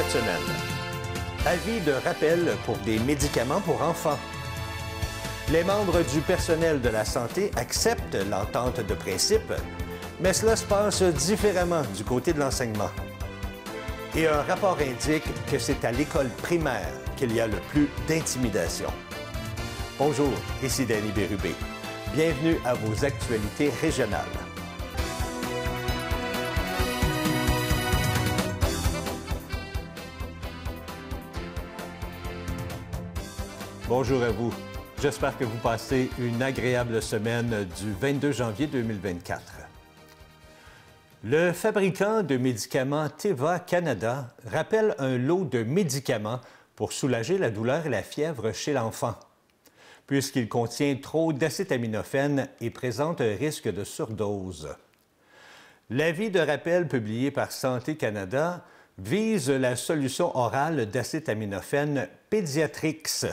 cette semaine. Avis de rappel pour des médicaments pour enfants. Les membres du personnel de la santé acceptent l'entente de principe, mais cela se passe différemment du côté de l'enseignement. Et un rapport indique que c'est à l'école primaire qu'il y a le plus d'intimidation. Bonjour, ici Danny Bérubé. Bienvenue à vos actualités régionales. Bonjour à vous. J'espère que vous passez une agréable semaine du 22 janvier 2024. Le fabricant de médicaments Teva Canada rappelle un lot de médicaments pour soulager la douleur et la fièvre chez l'enfant, puisqu'il contient trop d'acétaminophène et présente un risque de surdose. L'avis de rappel publié par Santé Canada vise la solution orale d'acétaminophène Pédiatrix,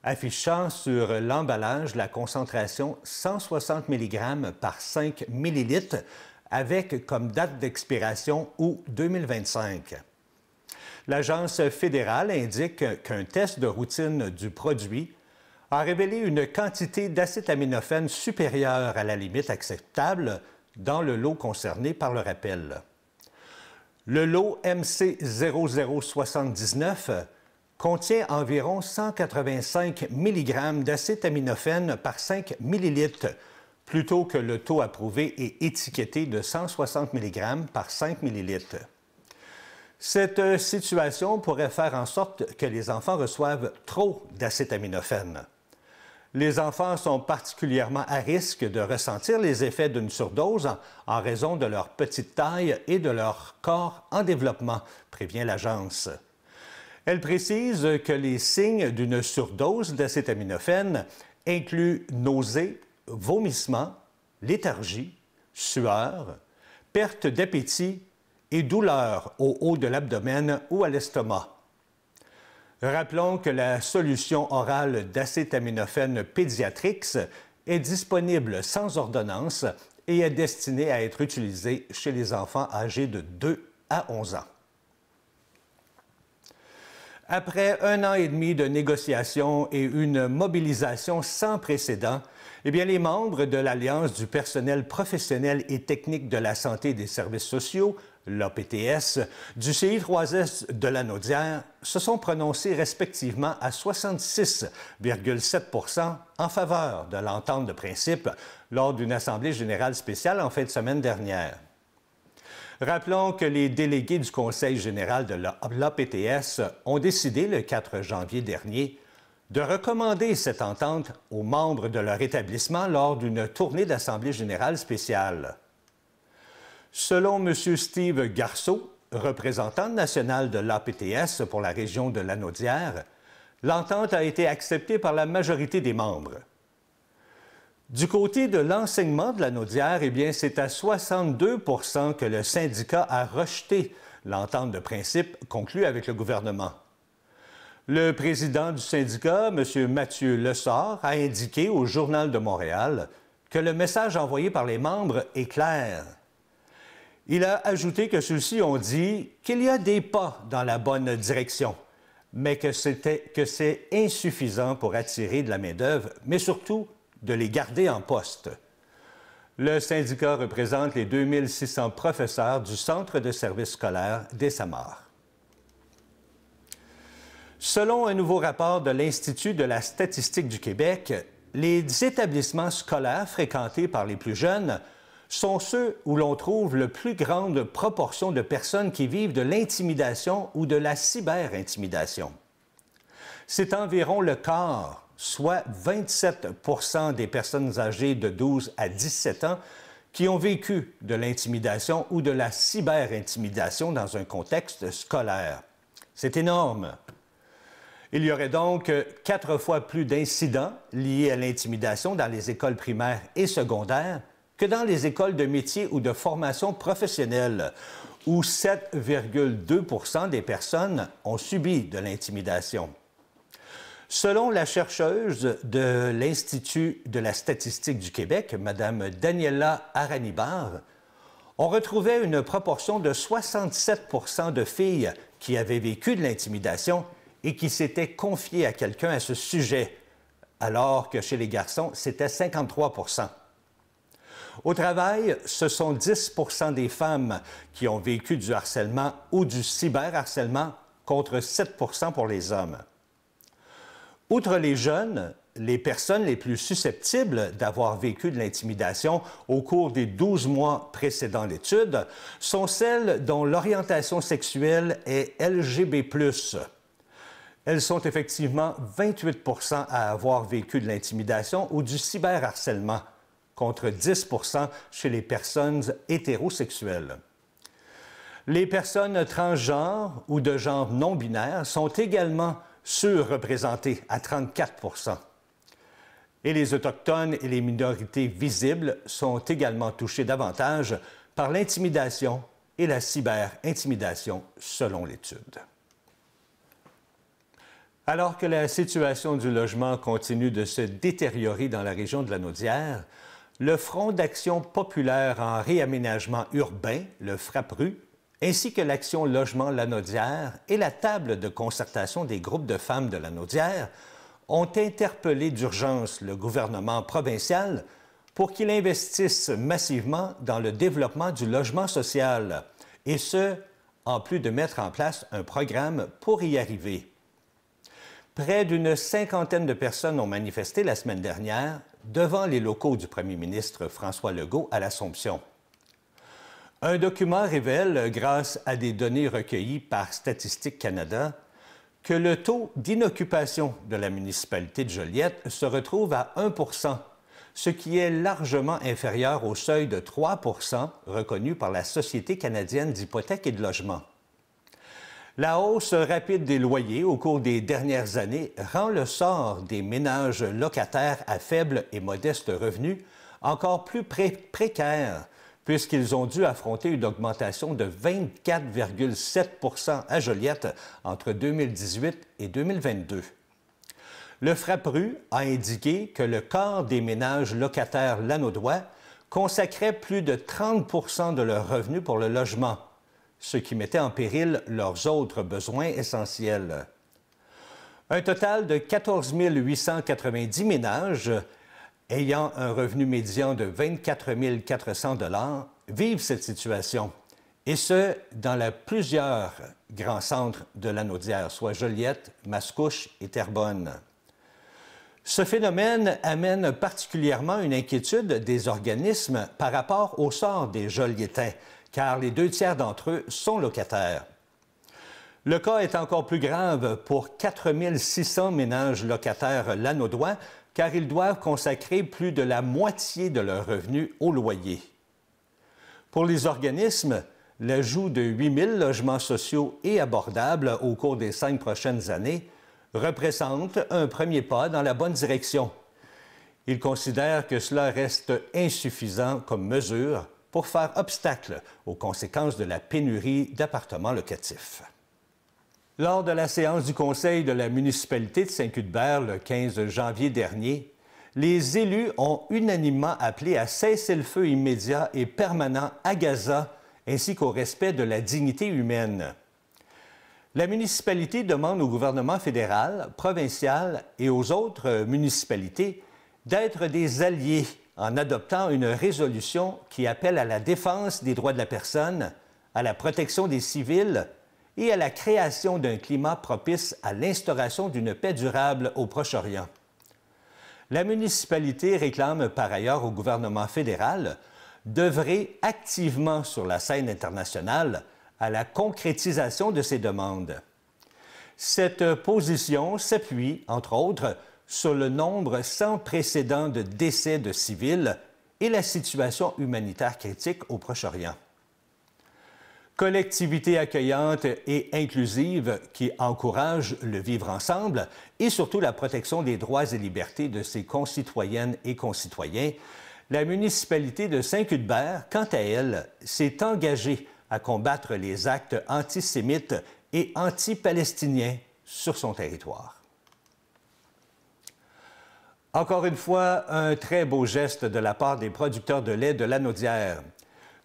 affichant sur l'emballage la concentration 160 mg par 5 ml avec comme date d'expiration août 2025. L'Agence fédérale indique qu'un test de routine du produit a révélé une quantité d'acétaminophène supérieure à la limite acceptable dans le lot concerné par le rappel. Le lot MC0079 contient environ 185 mg d'acétaminophène par 5 ml, plutôt que le taux approuvé et étiqueté de 160 mg par 5 ml. Cette situation pourrait faire en sorte que les enfants reçoivent trop d'acétaminophène. Les enfants sont particulièrement à risque de ressentir les effets d'une surdose en raison de leur petite taille et de leur corps en développement, prévient l'agence. Elle précise que les signes d'une surdose d'acétaminophène incluent nausées, vomissements, léthargie, sueur, perte d'appétit et douleurs au haut de l'abdomen ou à l'estomac. Rappelons que la solution orale d'acétaminophène Pédiatrix est disponible sans ordonnance et est destinée à être utilisée chez les enfants âgés de 2 à 11 ans. Après 1 an et demi de négociations et une mobilisation sans précédent, les membres de l'Alliance du personnel professionnel et technique de la santé et des services sociaux, l'APTS, du CI3S de Lanaudière se sont prononcés respectivement à 66,7 % en faveur de l'entente de principe lors d'une assemblée générale spéciale en fin de semaine dernière. Rappelons que les délégués du Conseil général de l'APTS ont décidé le 4 janvier dernier de recommander cette entente aux membres de leur établissement lors d'une tournée d'assemblée générale spéciale. Selon M. Steve Garceau, représentant national de l'APTS pour la région de Lanaudière, l'entente a été acceptée par la majorité des membres. Du côté de l'enseignement de Lanaudière, c'est à 62 % que le syndicat a rejeté l'entente de principe conclue avec le gouvernement. Le président du syndicat, M. Mathieu Lessard, a indiqué au Journal de Montréal que le message envoyé par les membres est clair. Il a ajouté que ceux-ci ont dit qu'il y a des pas dans la bonne direction, mais que c'est insuffisant pour attirer de la main-d'œuvre, mais surtout de les garder en poste. Le syndicat représente les 2600 professeurs du Centre de services scolaires des Samars. Selon un nouveau rapport de l'Institut de la statistique du Québec, les établissements scolaires fréquentés par les plus jeunes sont ceux où l'on trouve la plus grande proportion de personnes qui vivent de l'intimidation ou de la cyber-intimidation. C'est environ le quart, soit 27 % des personnes âgées de 12 à 17 ans qui ont vécu de l'intimidation ou de la cyber-intimidation dans un contexte scolaire. C'est énorme. Il y aurait donc 4 fois plus d'incidents liés à l'intimidation dans les écoles primaires et secondaires que dans les écoles de métiers ou de formation professionnelle, où 7,2 % des personnes ont subi de l'intimidation. Selon la chercheuse de l'Institut de la statistique du Québec, Mme Daniela Aranibar, on retrouvait une proportion de 67 de filles qui avaient vécu de l'intimidation et qui s'étaient confiées à quelqu'un à ce sujet, alors que chez les garçons, c'était 53 Au travail, ce sont 10 des femmes qui ont vécu du harcèlement ou du cyberharcèlement contre 7 pour les hommes. Outre les jeunes, les personnes les plus susceptibles d'avoir vécu de l'intimidation au cours des 12 mois précédant l'étude sont celles dont l'orientation sexuelle est LGBT+. Elles sont effectivement 28 à avoir vécu de l'intimidation ou du cyberharcèlement, contre 10 chez les personnes hétérosexuelles. Les personnes transgenres ou de genre non-binaire sont également surreprésentées à 34 Et les Autochtones et les minorités visibles sont également touchés davantage par l'intimidation et la cyber-intimidation, selon l'étude. Alors que la situation du logement continue de se détériorer dans la région de Lanaudière, le Front d'action populaire en réaménagement urbain, le FRAPRU, ainsi que l'Action Logement Lanaudière et la table de concertation des groupes de femmes de Lanaudière ont interpellé d'urgence le gouvernement provincial pour qu'il investisse massivement dans le développement du logement social, et ce, en plus de mettre en place un programme pour y arriver. Près d'une cinquantaine de personnes ont manifesté la semaine dernière devant les locaux du premier ministre François Legault à l'Assomption. Un document révèle, grâce à des données recueillies par Statistique Canada, que le taux d'inoccupation de la municipalité de Joliette se retrouve à 1 ce qui est largement inférieur au seuil de 3 reconnu par la Société canadienne d'hypothèques et de logement. La hausse rapide des loyers au cours des dernières années rend le sort des ménages locataires à faible et modeste revenus encore plus précaire, puisqu'ils ont dû affronter une augmentation de 24,7 à Joliette entre 2018 et 2022. Le FRAPRU a indiqué que le quart des ménages locataires lanaudois consacrait plus de 30 de leurs revenus pour le logement, ce qui mettait en péril leurs autres besoins essentiels. Un total de 14 890 ménages ayant un revenu médian de 24 400 vivent cette situation, et ce, dans plusieurs grands centres de Lanaudière, soit Joliette, Mascouche et Terrebonne. Ce phénomène amène particulièrement une inquiétude des organismes par rapport au sort des Joliétains, car les 2 tiers d'entre eux sont locataires. Le cas est encore plus grave pour 4 600 ménages locataires lanaudois, car ils doivent consacrer plus de la moitié de leurs revenus au loyer. Pour les organismes, l'ajout de 8 000 logements sociaux et abordables au cours des 5 prochaines années représente un premier pas dans la bonne direction. Ils considèrent que cela reste insuffisant comme mesure pour faire obstacle aux conséquences de la pénurie d'appartements locatifs. Lors de la séance du Conseil de la municipalité de Saint-Cuthbert le 15 janvier dernier, les élus ont unanimement appelé à cesser le feu immédiat et permanent à Gaza, ainsi qu'au respect de la dignité humaine. La municipalité demande au gouvernement fédéral, provincial et aux autres municipalités d'être des alliés en adoptant une résolution qui appelle à la défense des droits de la personne, à la protection des civils et à la création d'un climat propice à l'instauration d'une paix durable au Proche-Orient. La municipalité réclame par ailleurs au gouvernement fédéral d'œuvrer activement sur la scène internationale à la concrétisation de ces demandes. Cette position s'appuie, entre autres, sur le nombre sans précédent de décès de civils et la situation humanitaire critique au Proche-Orient. Collectivité accueillante et inclusive qui encourage le vivre ensemble et surtout la protection des droits et libertés de ses concitoyennes et concitoyens, la municipalité de Saint-Cuthbert, quant à elle, s'est engagée à combattre les actes antisémites et anti-palestiniens sur son territoire. Encore une fois, un très beau geste de la part des producteurs de lait de Lanaudière.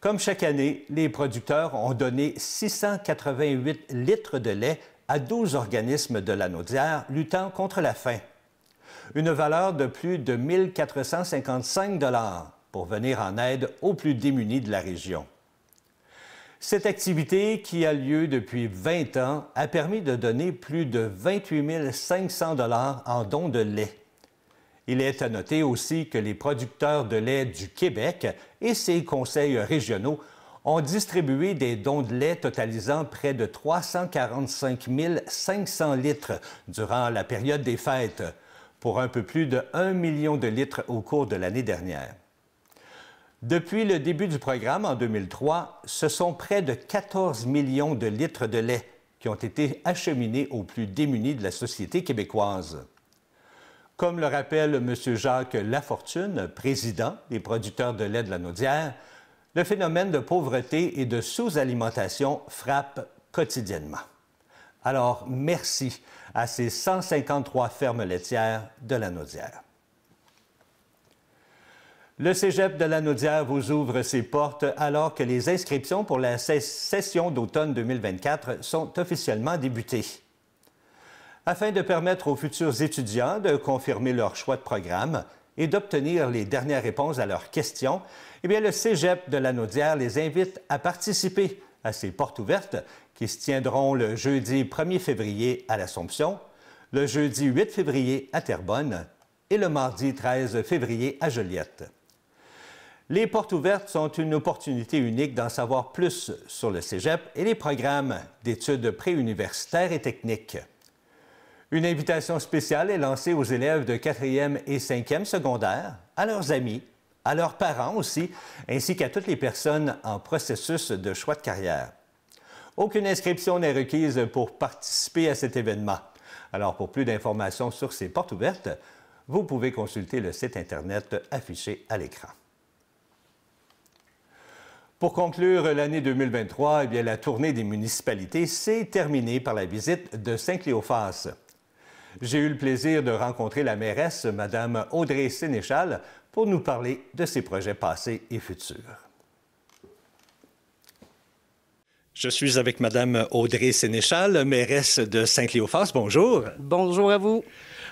Comme chaque année, les producteurs ont donné 688 litres de lait à 12 organismes de Lanaudière luttant contre la faim. Une valeur de plus de 1 455 $ pour venir en aide aux plus démunis de la région. Cette activité, qui a lieu depuis 20 ans, a permis de donner plus de 28 500 $ en dons de lait. Il est à noter aussi que les producteurs de lait du Québec et ses conseils régionaux ont distribué des dons de lait totalisant près de 345 500 litres durant la période des fêtes, pour un peu plus de 1 million de litres au cours de l'année dernière. Depuis le début du programme en 2003, ce sont près de 14 millions de litres de lait qui ont été acheminés aux plus démunis de la société québécoise. Comme le rappelle M. Jacques Lafortune, président des producteurs de lait de Lanaudière, le phénomène de pauvreté et de sous-alimentation frappe quotidiennement. Alors, merci à ces 153 fermes laitières de Lanaudière. Le Cégep de Lanaudière vous ouvre ses portes alors que les inscriptions pour la session d'automne 2024 sont officiellement débutées. Afin de permettre aux futurs étudiants de confirmer leur choix de programme et d'obtenir les dernières réponses à leurs questions, le Cégep de Lanaudière les invite à participer à ces portes ouvertes qui se tiendront le jeudi 1er février à l'Assomption, le jeudi 8 février à Terrebonne et le mardi 13 février à Joliette. Les portes ouvertes sont une opportunité unique d'en savoir plus sur le Cégep et les programmes d'études préuniversitaires et techniques. Une invitation spéciale est lancée aux élèves de 4e et 5e secondaire, à leurs amis, à leurs parents aussi, ainsi qu'à toutes les personnes en processus de choix de carrière. Aucune inscription n'est requise pour participer à cet événement. Alors, pour plus d'informations sur ces portes ouvertes, vous pouvez consulter le site Internet affiché à l'écran. Pour conclure l'année 2023, la tournée des municipalités s'est terminée par la visite de Saint-Cléophas. J'ai eu le plaisir de rencontrer la mairesse, Mme Audrey Sénéchal, pour nous parler de ses projets passés et futurs. Je suis avec Mme Audrey Sénéchal, mairesse de Saint-Cléophas. Bonjour. Bonjour à vous.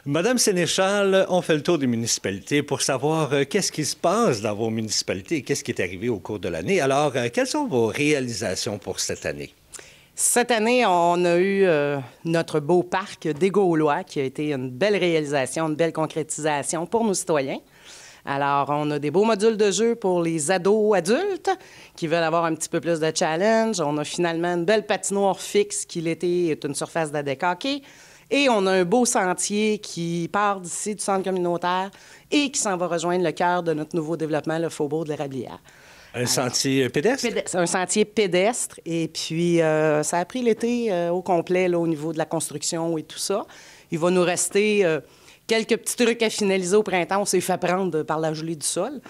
Madame Sénéchal, on fait le tour des municipalités pour savoir qu'est-ce qui se passe dans vos municipalités et qu'est-ce qui est arrivé au cours de l'année. Alors, quelles sont vos réalisations pour cette année? Cette année, on a eu notre beau parc des Gaulois qui a été une belle réalisation, une belle concrétisation pour nos citoyens. Alors, on a des beaux modules de jeu pour les ados adultes qui veulent avoir un petit peu plus de challenge. On a finalement une belle patinoire fixe qui, l'été, est une surface de deck hockey. Et on a un beau sentier qui part d'ici du centre communautaire et qui s'en va rejoindre le cœur de notre nouveau développement, le Faubourg de l'Érablière. Un sentier pédestre? C'est un sentier pédestre. Et puis, ça a pris l'été au complet là, au niveau de la construction et tout ça. Il va nous rester quelques petits trucs à finaliser au printemps. On s'est fait prendre par la gelée du sol.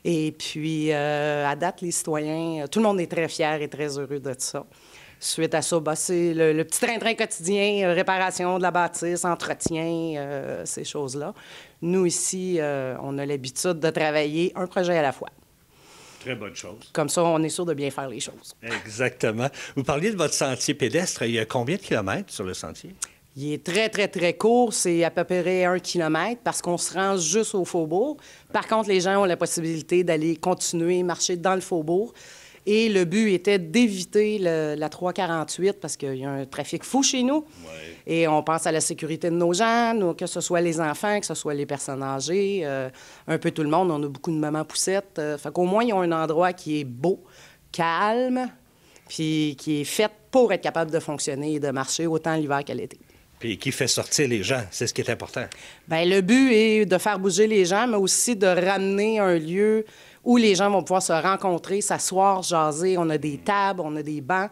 Et puis, à date, les citoyens, tout le monde est très fier et très heureux de ça. Suite à ça, c'est le petit train-train quotidien, réparation de la bâtisse, entretien, ces choses-là. Nous, ici, on a l'habitude de travailler un projet à la fois. Très bonne chose. Comme ça, on est sûr de bien faire les choses. Exactement. Vous parliez de votre sentier pédestre. Il y a combien de kilomètres sur le sentier? Il est très, très, très court. C'est à peu près 1 kilomètre parce qu'on se rend juste au faubourg. Par contre, les gens ont la possibilité d'aller continuer, marcher dans le faubourg. Et le but était d'éviter la 348 parce qu'il y a un trafic fou chez nous. Ouais. Et on pense à la sécurité de nos gens, que ce soit les enfants, que ce soit les personnes âgées, un peu tout le monde. On a beaucoup de mamans poussettes. Fait qu'au moins, ils ont un endroit qui est beau, calme, puis qui est fait pour être capable de fonctionner et de marcher autant l'hiver qu'à l'été. Puis qui fait sortir les gens, c'est ce qui est important. Bien, le but est de faire bouger les gens, mais aussi de ramener un lieu où les gens vont pouvoir se rencontrer, s'asseoir, jaser. On a des tables, on a des bancs.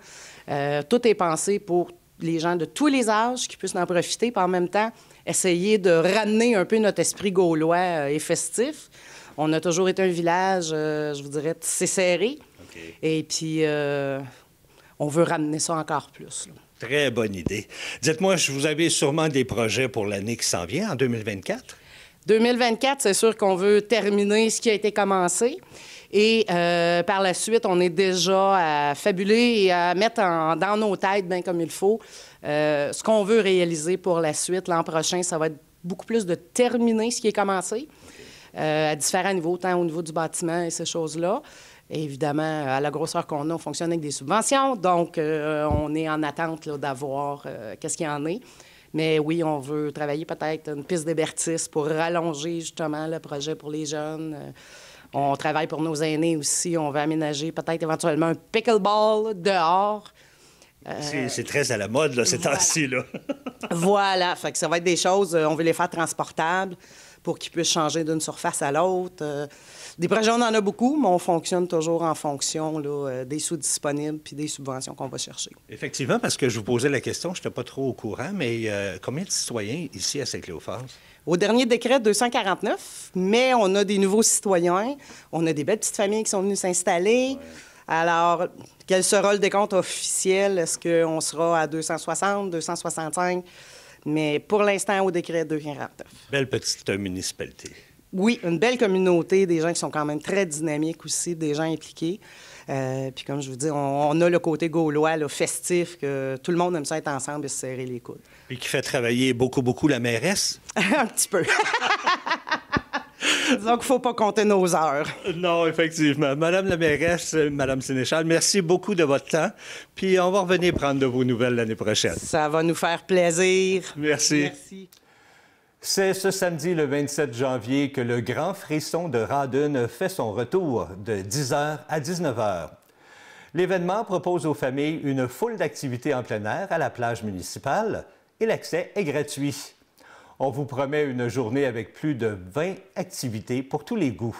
Tout est pensé pour les gens de tous les âges qui puissent en profiter, puis en même temps, essayer de ramener un peu notre esprit gaulois et festif. On a toujours été un village, je vous dirais, tissé serré. Okay. Et puis, on veut ramener ça encore plus, là. Très bonne idée. Dites-moi, vous avez sûrement des projets pour l'année qui s'en vient, en 2024? 2024, c'est sûr qu'on veut terminer ce qui a été commencé. Et par la suite, on est déjà à fabuler et à mettre dans nos têtes, bien comme il faut, ce qu'on veut réaliser pour la suite. L'an prochain, ça va être beaucoup plus de terminer ce qui est commencé à différents niveaux, tant au niveau du bâtiment et ces choses-là. Et évidemment, à la grosseur qu'on a, on fonctionne avec des subventions. Donc, on est en attente là, d'avoir qu'est-ce qu'il y en est. Mais oui, on veut travailler peut-être une piste d'hébertis pour rallonger justement le projet pour les jeunes. On travaille pour nos aînés aussi. On va aménager peut-être éventuellement un pickleball dehors. C'est très à la mode, là, ces temps-ci, là. Voilà. Fait que ça va être des choses, on veut les faire transportables pour qu'ils puissent changer d'une surface à l'autre. Des projets, on en a beaucoup, mais on fonctionne toujours en fonction là, des sous disponibles puis des subventions qu'on va chercher. Effectivement, parce que je vous posais la question, je n'étais pas trop au courant, mais combien de citoyens ici à Saint-Cléophas? Au dernier décret, 249, mais on a des nouveaux citoyens. On a des belles petites familles qui sont venues s'installer. Ouais. Alors, quel sera le décompte officiel? Est-ce qu'on sera à 260, 265? Mais pour l'instant, au décret 249. Belle petite municipalité. Oui, une belle communauté, des gens qui sont quand même très dynamiques aussi, des gens impliqués. Puis comme je vous dis, on a le côté gaulois, là, festif, que tout le monde aime ça être ensemble et se serrer les coudes. Puis qui fait travailler beaucoup la mairesse? Un petit peu. Disons qu'il ne faut pas compter nos heures. Non, effectivement. Madame la mairesse, Madame Sénéchal, merci beaucoup de votre temps. Puis on va revenir prendre de vos nouvelles l'année prochaine. Ça va nous faire plaisir. Merci. Merci. C'est ce samedi, le 27 janvier, que le Grand Frisson de Rawdon fait son retour de 10h à 19h. L'événement propose aux familles une foule d'activités en plein air à la plage municipale et l'accès est gratuit. On vous promet une journée avec plus de 20 activités pour tous les goûts.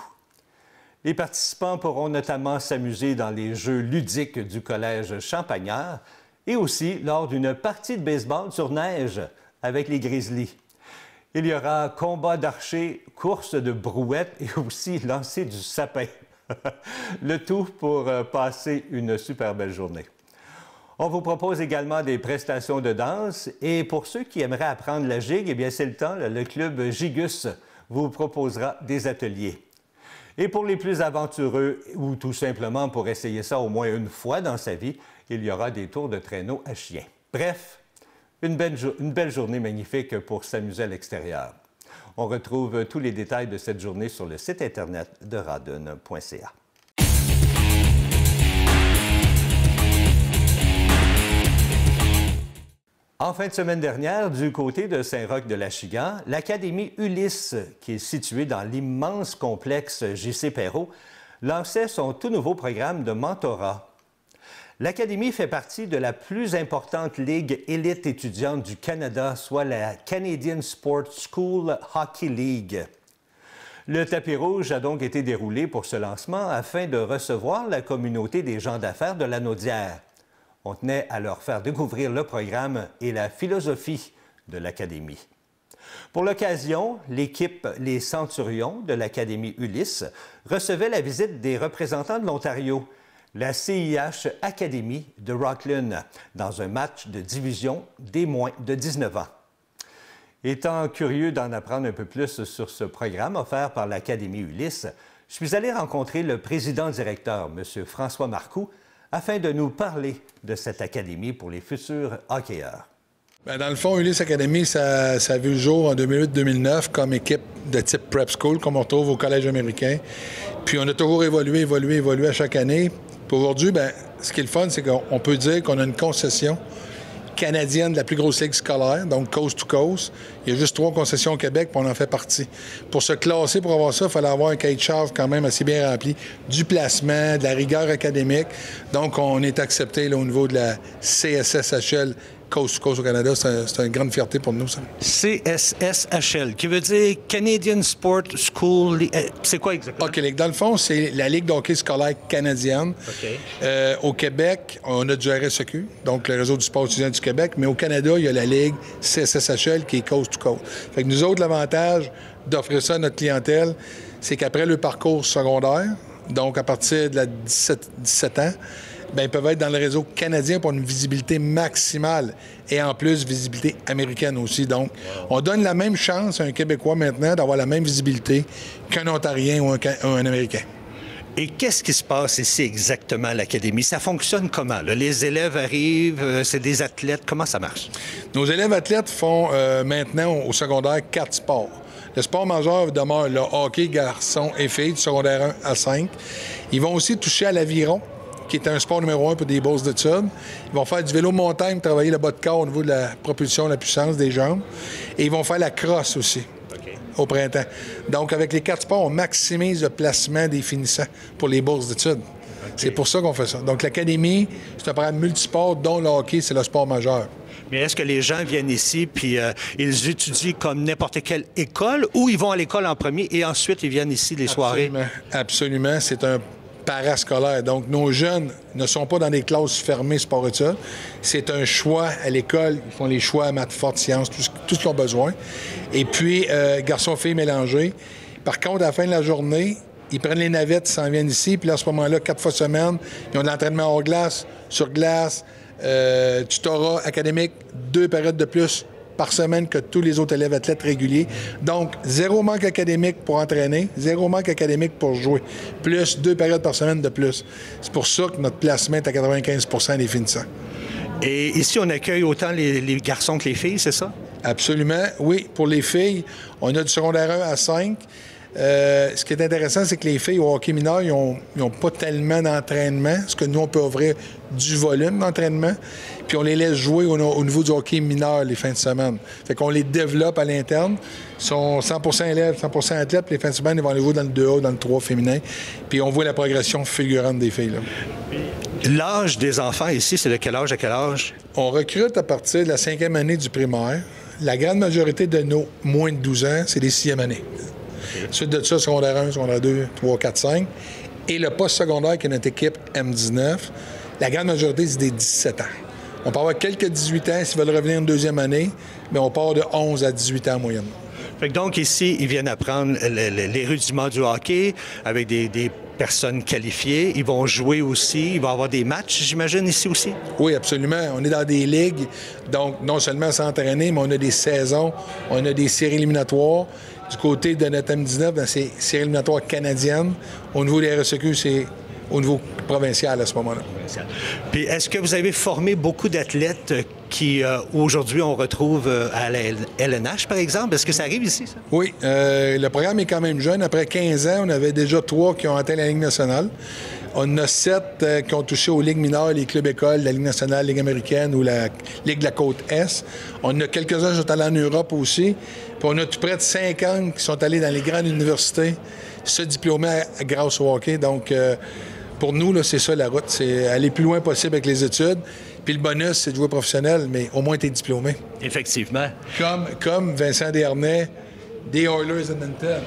Les participants pourront notamment s'amuser dans les jeux ludiques du Collège Champagnard et aussi lors d'une partie de baseball sur neige avec les Grizzlies. Il y aura combat d'archers, course de brouettes et aussi lancer du sapin. Le tout pour passer une super belle journée. On vous propose également des prestations de danse et pour ceux qui aimeraient apprendre la gigue, eh bien c'est le temps, le club Gigus vous proposera des ateliers. Et pour les plus aventureux ou tout simplement pour essayer ça au moins une fois dans sa vie, il y aura des tours de traîneau à chien. Bref, une belle journée magnifique pour s'amuser à l'extérieur. On retrouve tous les détails de cette journée sur le site Internet de rawdon.ca. En fin de semaine dernière, du côté de Saint-Roch-de-l'Achigan, l'Académie Ulysse, qui est située dans l'immense complexe J.C. Perrot, lançait son tout nouveau programme de mentorat. L'Académie fait partie de la plus importante ligue élite étudiante du Canada, soit la Canadian Sports School Hockey League. Le tapis rouge a donc été déroulé pour ce lancement afin de recevoir la communauté des gens d'affaires de la Naudière. On tenait à leur faire découvrir le programme et la philosophie de l'Académie. Pour l'occasion, l'équipe Les Centurions de l'Académie Ulysse recevait la visite des représentants de l'Ontario, la CIH Academy de Rockland, dans un match de division des moins de 19 ans. Étant curieux d'en apprendre un peu plus sur ce programme offert par l'Académie Ulysse, je suis allé rencontrer le président-directeur, M. François Marcoux, afin de nous parler de cette académie pour les futurs hockeyeurs. Bien, dans le fond, Ulysse Academy, ça a vu le jour en 2008-2009 comme équipe de type prep school, comme on retrouve au collège américain. Puis on a toujours évolué à chaque année. Puis aujourd'hui, bien, ce qui est le fun, c'est qu'on peut dire qu'on a une concession canadienne de la plus grosse ligue scolaire, donc coast to coast. Il y a juste 3 concessions au Québec, puis on en fait partie. Pour se classer, pour avoir ça, il fallait avoir un cahier de charge quand même assez bien rempli, du placement, de la rigueur académique. Donc, on est accepté là, au niveau de la CSSHL coast to coast au Canada. C'est une grande fierté pour nous, ça. CSSHL, qui veut dire Canadian Sport School. C'est quoi exactement? OK, dans le fond, c'est la Ligue d'hockey scolaire canadienne. Okay. Au Québec, on a du RSEQ, donc le Réseau du sport étudiant du Québec, mais au Canada, il y a la Ligue CSSHL qui est coast to coast. Fait que nous autres, l'avantage d'offrir ça à notre clientèle, c'est qu'après le parcours secondaire, donc à partir de la 17 ans, bien, ils peuvent être dans le réseau canadien pour une visibilité maximale et en plus, visibilité américaine aussi. Donc, on donne la même chance à un Québécois maintenant d'avoir la même visibilité qu'un Ontarien ou un Américain. Et qu'est-ce qui se passe ici exactement à l'Académie? Ça fonctionne comment, là? Les élèves arrivent, c'est des athlètes, comment ça marche? Nos élèves athlètes font maintenant au secondaire 4 sports. Le sport majeur demeure le hockey, garçons et filles, du secondaire 1 à 5. Ils vont aussi toucher à l'aviron, qui est un sport numéro 1 pour des bourses d'études. Ils vont faire du vélo montagne, travailler le bas de corps au niveau de la propulsion, la puissance des jambes. Et ils vont faire la crosse aussi. Au printemps. Donc, avec les 4 sports, on maximise le placement des finissants pour les bourses d'études. C'est pour ça qu'on fait ça. Donc, l'Académie, c'est un programme multisport dont le hockey, c'est le sport majeur. Mais est-ce que les gens viennent ici puis ils étudient comme n'importe quelle école ou ils vont à l'école en premier et ensuite ils viennent ici les soirées? Absolument. C'est un parascolaire. Donc, nos jeunes ne sont pas dans des classes fermées sport-études. C'est un choix à l'école. Ils font les choix à maths fortes, sciences, tout ce qu'ils ont besoin. Et puis, garçons-filles mélangés. Par contre, à la fin de la journée, ils prennent les navettes, ils s'en viennent ici. Puis là, à ce moment-là, 4 fois semaine, ils ont de l'entraînement hors glace, sur glace, tutorat académique, 2 périodes de plus par semaine que tous les autres élèves athlètes réguliers. Donc, 0 manque académique pour entraîner, 0 manque académique pour jouer, plus 2 périodes par semaine de plus. C'est pour ça que notre placement est à 95% des finissants. Et ici, on accueille autant les garçons que les filles, c'est ça? Absolument, oui. Pour les filles, on a du secondaire 1 à 5. Ce qui est intéressant, c'est que les filles au hockey mineur, ils n'ont pas tellement d'entraînement, parce que nous, on peut offrir du volume d'entraînement, puis on les laisse jouer au niveau du hockey mineur les fins de semaine. Fait qu'on les développe à l'interne. Ils sont 100% élèves, 100% athlètes, puis les fins de semaine, ils vont aller jouer dans le 2A, dans le 3 féminin, puis on voit la progression fulgurante des filles, là. L'âge des enfants ici, c'est de quel âge à quel âge? On recrute à partir de la 5e année du primaire. La grande majorité de nos moins de 12 ans, c'est les 6e années. Ensuite de ça, secondaire 1, secondaire 2, 3, 4, 5. Et le post-secondaire, qui est notre équipe M19, la grande majorité, c'est des 17 ans. On peut avoir quelques 18 ans s'ils veulent revenir une 2e année, mais on part de 11 à 18 ans en moyenne. Fait que donc, ici, ils viennent apprendre les rudiments du hockey avec des personnes qualifiées. Ils vont jouer aussi. Il va y avoir des matchs, j'imagine, ici aussi? Oui, absolument. On est dans des ligues, donc non seulement s'entraîner, mais on a des saisons, on a des séries éliminatoires. Du côté de notre M19, dans ces séries éliminatoires canadiennes, au niveau des RSEQ, c'est au niveau provincial à ce moment-là. Puis est-ce que vous avez formé beaucoup d'athlètes qui, aujourd'hui, on retrouve à la LNH, par exemple? Est-ce que ça arrive ici, ça? Oui. Le programme est quand même jeune. Après 15 ans, on avait déjà 3 qui ont atteint la Ligue nationale. On en a 7 qui ont touché aux ligues mineures, les clubs écoles, la Ligue nationale, la Ligue américaine ou la Ligue de la Côte-Est. On en a quelques-uns qui sont allés en Europe aussi. Puis on a tout près de 50 qui sont allés dans les grandes universités se diplômer grâce au hockey. Donc, pour nous, là, c'est ça la route. C'est aller le plus loin possible avec les études. Puis le bonus, c'est de jouer professionnel, mais au moins, tu es diplômé. Effectivement. Comme Vincent Desharnais, des Oilers Edmonton,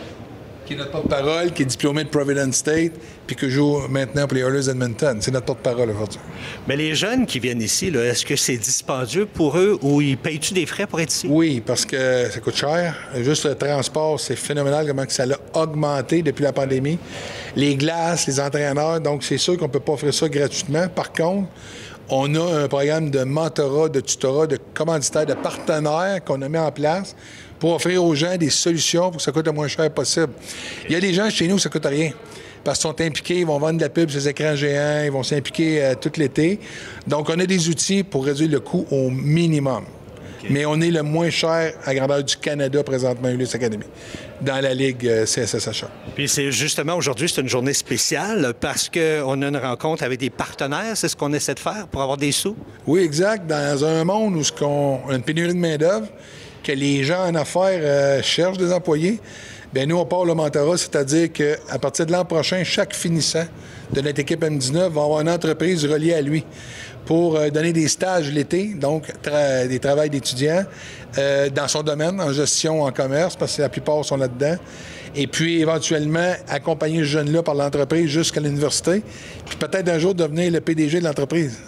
qui est notre porte-parole, qui est diplômé de Providence State, puis qui joue maintenant pour les Oilers Edmonton. C'est notre porte-parole aujourd'hui. Mais les jeunes qui viennent ici, là, est-ce que c'est dispendieux pour eux ou ils payent-tu des frais pour être ici? Oui, parce que ça coûte cher. Juste le transport, c'est phénoménal comment ça a augmenté depuis la pandémie. Les glaces, les entraîneurs, donc c'est sûr qu'on ne peut pas offrir ça gratuitement. Par contre, on a un programme de mentorat, de tutorat, de commanditaire, de partenaires qu'on a mis en place pour offrir aux gens des solutions pour que ça coûte le moins cher possible. Il y a des gens chez nous où ça ne coûte rien. Parce qu'ils sont impliqués, ils vont vendre de la pub sur les écrans géants, ils vont s'impliquer tout l'été. Donc, on a des outils pour réduire le coût au minimum. Okay. Mais on est le moins cher à grandeur du Canada présentement, Ulysse Academy, dans la Ligue CSSHA. Puis c'est justement, aujourd'hui, c'est une journée spéciale parce qu'on a une rencontre avec des partenaires. C'est ce qu'on essaie de faire pour avoir des sous? Oui, exact. Dans un monde où on a une pénurie de main-d'œuvre, que les gens en affaires cherchent des employés, bien, nous, on part le mentorat, c'est-à-dire qu'à partir de l'an prochain, chaque finissant de notre équipe M19 va avoir une entreprise reliée à lui pour donner des stages l'été, donc des travails d'étudiants dans son domaine, en gestion, en commerce, parce que la plupart sont là-dedans. Et puis, éventuellement, accompagner ce jeune-là par l'entreprise jusqu'à l'université, puis peut-être un jour devenir le PDG de l'entreprise.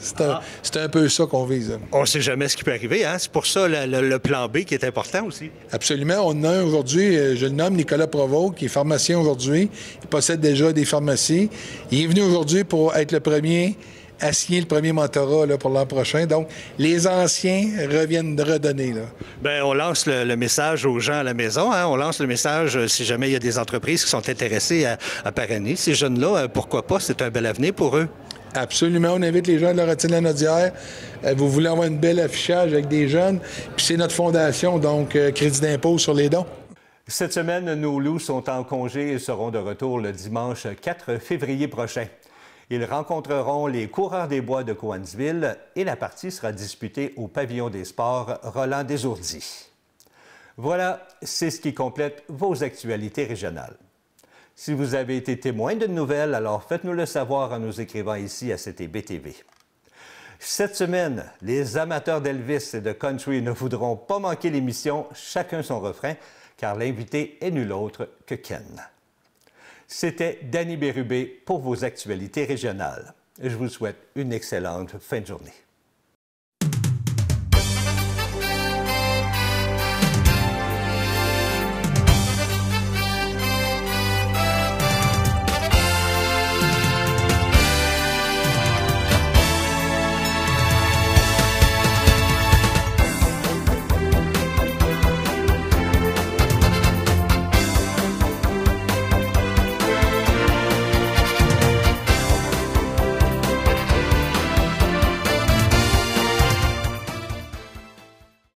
C'est un peu ça qu'on vise. On ne sait jamais ce qui peut arriver, hein? C'est pour ça le plan B qui est important aussi. Absolument. On en a un aujourd'hui, je le nomme Nicolas Provost, qui est pharmacien aujourd'hui. Il possède déjà des pharmacies. Il est venu aujourd'hui pour être le premier à signer le premier mentorat là, pour l'an prochain. Donc, les anciens reviennent de redonner. Là. Bien, on lance le message aux gens à la maison. Hein? On lance le message si jamais il y a des entreprises qui sont intéressées à parrainer ces jeunes-là. Pourquoi pas? C'est un bel avenir pour eux. Absolument. On invite les gens de Laurentide-Lanaudière. Vous voulez avoir une belle affichage avec des jeunes. Puis c'est notre fondation, donc crédit d'impôt sur les dons. Cette semaine, nos loups sont en congé et seront de retour le dimanche 4 février prochain. Ils rencontreront les coureurs des bois de Cowansville et la partie sera disputée au pavillon des sports Roland-Désourdis. Voilà, c'est ce qui complète vos actualités régionales. Si vous avez été témoin d'une nouvelle, alors faites-nous le savoir en nous écrivant ici à CTB-TV. Cette semaine, les amateurs d'Elvis et de country ne voudront pas manquer l'émission Chacun son refrain, car l'invité est nul autre que Ken. C'était Danny Bérubé pour vos actualités régionales. Je vous souhaite une excellente fin de journée.